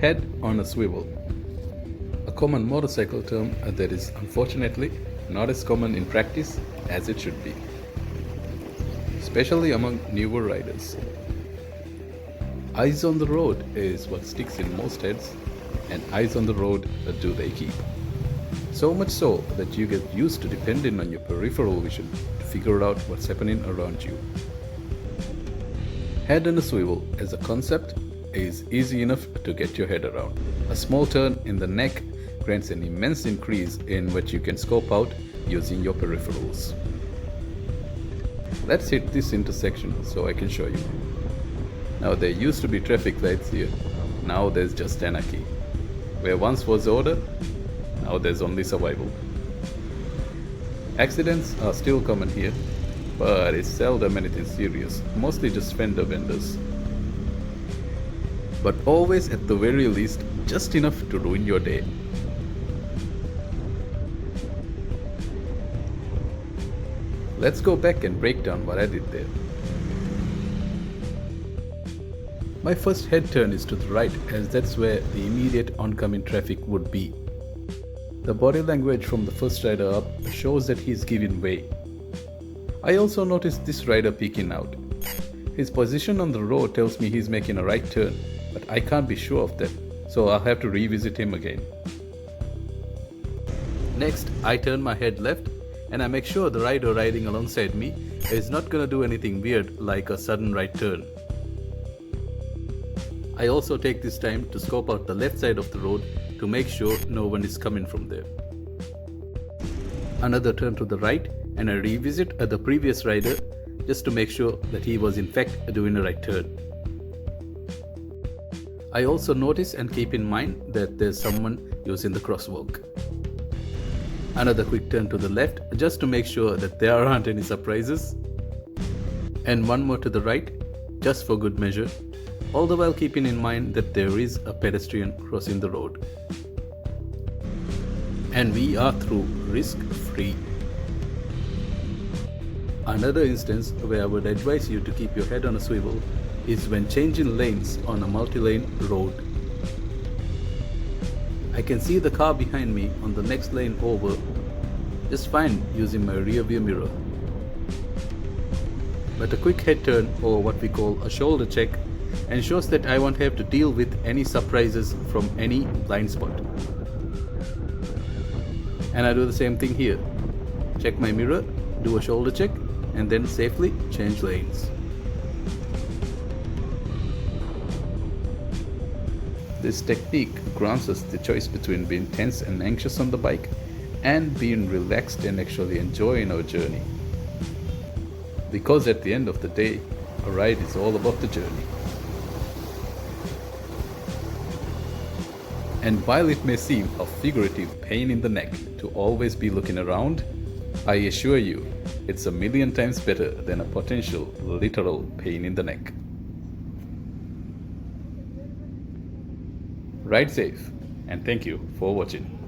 Head on a swivel. A common motorcycle term that is unfortunately not as common in practice as it should be, especially among newer riders. Eyes on the road is what sticks in most heads, and eyes on the road do they keep. So much so that you get used to depending on your peripheral vision to figure out what's happening around you. Head on a swivel as a concept is easy enough to get your head around. A small turn in the neck grants an immense increase in what you can scope out using your peripherals. Let's hit this intersection so I can show you. Now there used to be traffic lights here, now there's just anarchy. Where once was order, now there's only survival. Accidents are still common here, but it's seldom anything serious, mostly just fender benders. But always at the very least, just enough to ruin your day. Let's go back and break down what I did there. My first head turn is to the right, as that's where the immediate oncoming traffic would be. The body language from the first rider up shows that he's giving way. I also noticed this rider peeking out. His position on the road tells me he's making a right turn, but I can't be sure of that, so I'll have to revisit him again. Next, I turn my head left and I make sure the rider riding alongside me is not gonna do anything weird like a sudden right turn. I also take this time to scope out the left side of the road to make sure no one is coming from there. Another turn to the right and I revisit the previous rider just to make sure that he was in fact doing a right turn. I also notice and keep in mind that there's someone using the crosswalk. Another quick turn to the left just to make sure that there aren't any surprises. And one more to the right just for good measure, all the while keeping in mind that there is a pedestrian crossing the road. And we are through risk-free. Another instance where I would advise you to keep your head on a swivel is when changing lanes on a multi-lane road. I can see the car behind me on the next lane over just fine using my rear view mirror. But a quick head turn, or what we call a shoulder check, ensures that I won't have to deal with any surprises from any blind spot. And I do the same thing here. Check my mirror, do a shoulder check, and then safely change lanes. This technique grants us the choice between being tense and anxious on the bike and being relaxed and actually enjoying our journey. Because at the end of the day, a ride is all about the journey. And while it may seem a figurative pain in the neck to always be looking around, I assure you, it's a million times better than a potential literal pain in the neck. Ride safe, and thank you for watching.